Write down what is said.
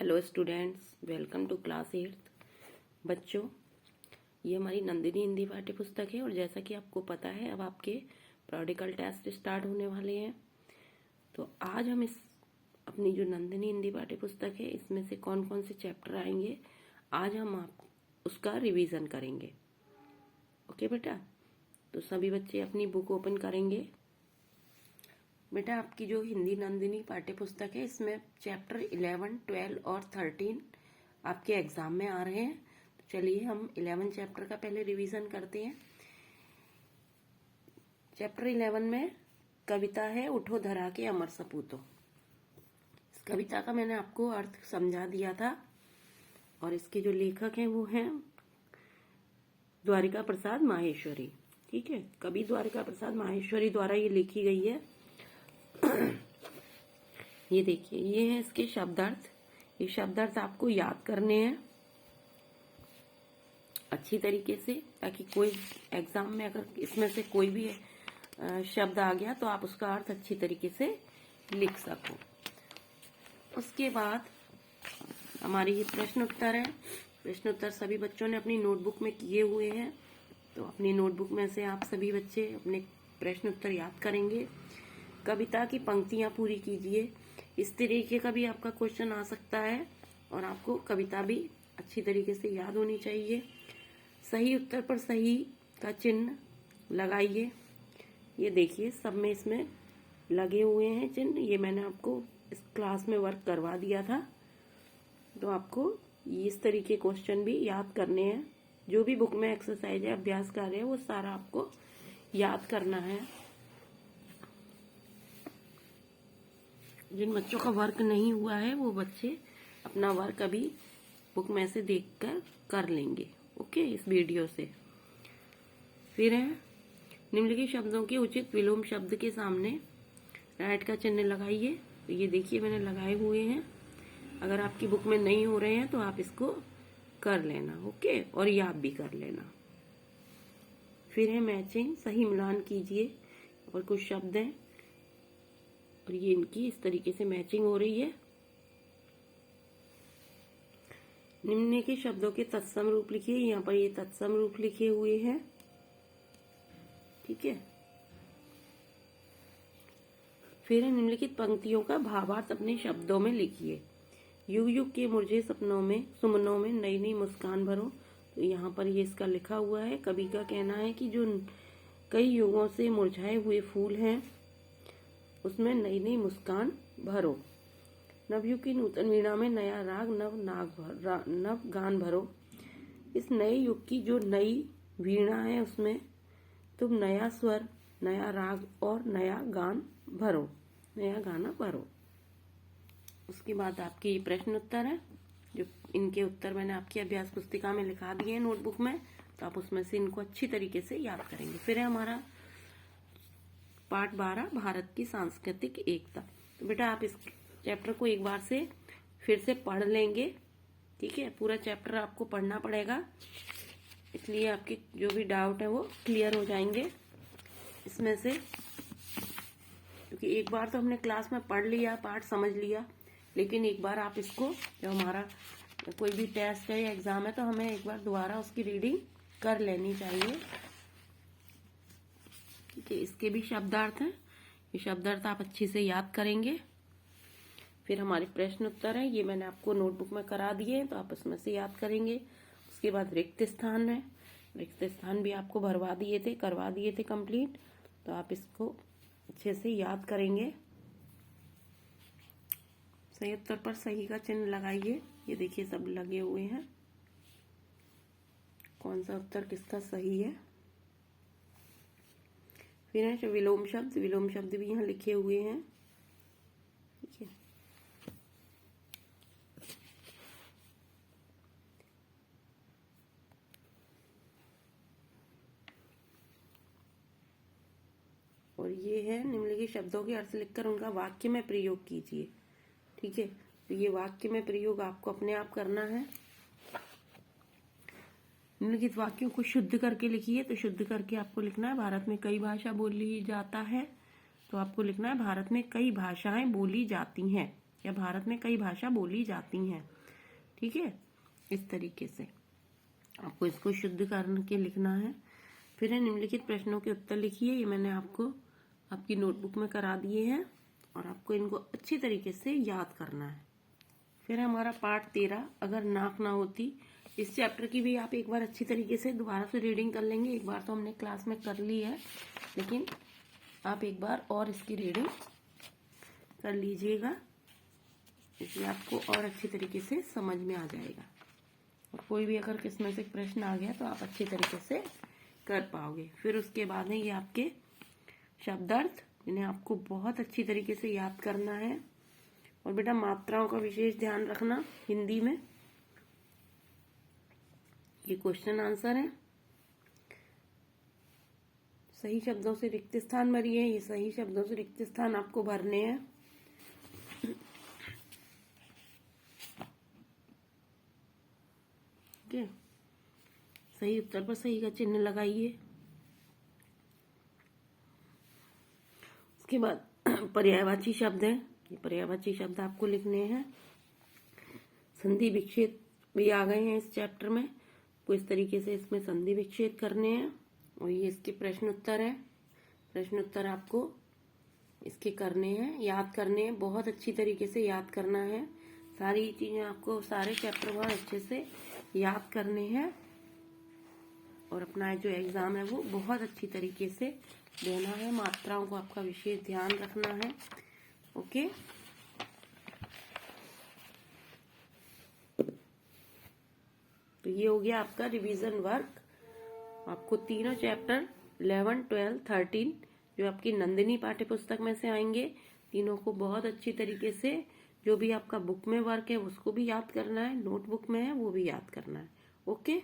Hello students, welcome to class 8। बच्चों, ये हमारी नंदिनी हिंदी पाठ्य पुस्तक है और जैसा कि आपको पता है अब आपके प्रैक्टिकल टेस्ट स्टार्ट होने वाले हैं। तो आज हम इस अपनी जो नंदिनी हिंदी पाठ्य पुस्तक है इसमें से कौन कौन से चैप्टर आएंगे आज हम आप उसका रिवीजन करेंगे। ओके बेटा, तो सभी बच्चे अपनी बुक ओपन करेंगे। बेटा, आपकी जो हिंदी नंदिनी पाठ्य पुस्तक है इसमें चैप्टर 11, 12 और 13 आपके एग्जाम में आ रहे हैं। तो चलिए हम 11 चैप्टर का पहले रिवीजन करते हैं। चैप्टर 11 में कविता है उठो धरा के अमर सपूतो। इस कविता का मैंने आपको अर्थ समझा दिया था और इसके जो लेखक हैं वो हैं द्वारिका प्रसाद माहेश्वरी। ठीक है, कवि द्वारिका प्रसाद माहेश्वरी द्वारा ये लिखी गई है। ये देखिए, ये है इसके शब्दार्थ। ये शब्दार्थ आपको याद करने हैं अच्छी तरीके से, ताकि कोई एग्जाम में अगर इसमें से कोई भी शब्द आ गया तो आप उसका अर्थ अच्छी तरीके से लिख सको। उसके बाद हमारी ये प्रश्न उत्तर है। प्रश्न उत्तर सभी बच्चों ने अपनी नोटबुक में किए हुए हैं, तो अपनी नोटबुक में से आप सभी बच्चे अपने प्रश्न उत्तर याद करेंगे। कविता की पंक्तियां पूरी कीजिए। इस तरीके का भी आपका क्वेश्चन आ सकता है और आपको कविता भी अच्छी तरीके से याद होनी चाहिए। सही उत्तर पर सही का चिन्ह लगाइए। ये देखिए, सब में इसमें लगे हुए हैं चिन्ह। ये मैंने आपको इस क्लास में वर्क करवा दिया था, तो आपको इस तरीके क्वेश्चन भी याद करने हैं। जो भी बुक में एक्सरसाइज है, अभ्यास कार्य है, वो सारा आपको याद करना है। जिन बच्चों का वर्क नहीं हुआ है वो बच्चे अपना वर्क अभी बुक में से देखकर कर लेंगे। ओके, इस वीडियो से। फिर है निम्नलिखित शब्दों के उचित विलोम शब्द के सामने राइट का चिन्ह लगाइए। तो ये देखिए मैंने लगाए हुए हैं। अगर आपकी बुक में नहीं हो रहे हैं तो आप इसको कर लेना। ओके, और याद भी कर लेना। फिर है मैचिंग, सही मिलान कीजिए। और कुछ शब्द हैं और ये इनकी इस तरीके से मैचिंग हो रही है। निम्न के शब्दों के तत्सम रूप लिखिए। यहाँ पर ये तत्सम रूप लिखे हुए हैं। ठीक है, फिर निम्नलिखित पंक्तियों का भावार्थ अपने शब्दों में लिखिए। युग युग के मुरझे सपनों में सुमनों में नई नई मुस्कान भरो। तो यहाँ पर ये इसका लिखा हुआ है। कवि का कहना है कि जो कई युगों से मुरझाए हुए फूल हैं उसमें नई नई मुस्कान भरो। नवयुग की नूतन वीणा में नया राग नव गान भरो। इस नए युग की जो नई वीणा है उसमें तुम नया स्वर, नया राग और नया गान भरो, नया गाना भरो। उसके बाद आपके ये प्रश्न उत्तर है, जो इनके उत्तर मैंने आपकी अभ्यास पुस्तिका में लिखा दिए हैं नोटबुक में, तो आप उसमें से इनको अच्छी तरीके से याद करेंगे। फिर है हमारा पाठ 12, भारत की सांस्कृतिक एकता। तो बेटा आप इस चैप्टर को एक बार से फिर से पढ़ लेंगे। ठीक है, पूरा चैप्टर आपको पढ़ना पड़ेगा, इसलिए आपके जो भी डाउट है वो क्लियर हो जाएंगे इसमें से। क्योंकि एक बार तो हमने क्लास में पढ़ लिया, पाठ समझ लिया, लेकिन एक बार आप इसको, जो हमारा कोई भी टेस्ट है या एग्जाम है, तो हमें एक बार दोबारा उसकी रीडिंग कर लेनी चाहिए। ठीक है, इसके भी शब्दार्थ हैं। ये शब्दार्थ आप अच्छे से याद करेंगे। फिर हमारे प्रश्न उत्तर है, ये मैंने आपको नोटबुक में करा दिए, तो आप उसमें से याद करेंगे। उसके बाद रिक्त स्थान है। रिक्त स्थान भी आपको करवा दिए थे कंप्लीट, तो आप इसको अच्छे से याद करेंगे। सही उत्तर पर सही का चिन्ह लगाइए। ये देखिए सब लगे हुए हैं, कौन सा उत्तर किसका सही है। फिर है विलोम शब्द। विलोम शब्द भी यहाँ लिखे हुए हैं। ठीक है, और ये है निम्नलिखित शब्दों के अर्थ लिखकर उनका वाक्य में प्रयोग कीजिए। ठीक है, तो ये वाक्य में प्रयोग आपको अपने आप करना है। निम्नलिखित वाक्यों को शुद्ध करके लिखिए। तो शुद्ध करके आपको लिखना है, भारत में कई भाषा बोली जाता है। तो आपको लिखना है, भारत में कई भाषाएं बोली जाती हैं। या भारत में कई भाषा बोली जाती हैं। ठीक है, इस तरीके से आपको इसको शुद्ध करके लिखना है। फिर निम्नलिखित प्रश्नों के उत्तर लिखिए। ये मैंने आपको आपकी नोटबुक में करा दिए हैं और आपको इनको अच्छी तरीके से याद करना है। फिर हमारा पार्ट 13, अगर नाक ना होती। इस चैप्टर की भी आप एक बार अच्छी तरीके से दोबारा से रीडिंग कर लेंगे। एक बार तो हमने क्लास में कर ली है, लेकिन आप एक बार और इसकी रीडिंग कर लीजिएगा, इसलिए आपको और अच्छी तरीके से समझ में आ जाएगा। और कोई भी अगर किसमें से प्रश्न आ गया तो आप अच्छी तरीके से कर पाओगे। फिर उसके बाद है ये आपके शब्दार्थ, जिन्हें आपको बहुत अच्छी तरीके से याद करना है। और बेटा मात्राओं का विशेष ध्यान रखना हिंदी में। ये क्वेश्चन आंसर है। सही शब्दों से रिक्त स्थान भरिए। ये सही शब्दों से रिक्त स्थान आपको भरने हैं। ठीक है, सही उत्तर पर सही का चिन्ह लगाइए। उसके बाद पर्यायवाची शब्द है। ये पर्यायवाची शब्द आपको लिखने हैं। संधि विच्छेद भी आ गए हैं इस चैप्टर में, तो इस तरीके से इसमें संधि विच्छेद करने हैं। और ये इसके प्रश्न उत्तर है। प्रश्न उत्तर आपको इसके करने हैं, याद करने हैं, बहुत अच्छी तरीके से याद करना है। सारी चीजें आपको सारे चैप्टर बहुत अच्छे से याद करने हैं और अपना जो एग्जाम है वो बहुत अच्छी तरीके से देना है। मात्राओं को आपका विशेष ध्यान रखना है। ओके, तो ये हो गया आपका रिवीजन वर्क। आपको तीनों चैप्टर 11, 12, 13 जो आपकी नंदिनी पाठ्य पुस्तक में से आएंगे, तीनों को बहुत अच्छी तरीके से, जो भी आपका बुक में वर्क है उसको भी याद करना है, नोटबुक में है वो भी याद करना है। ओके।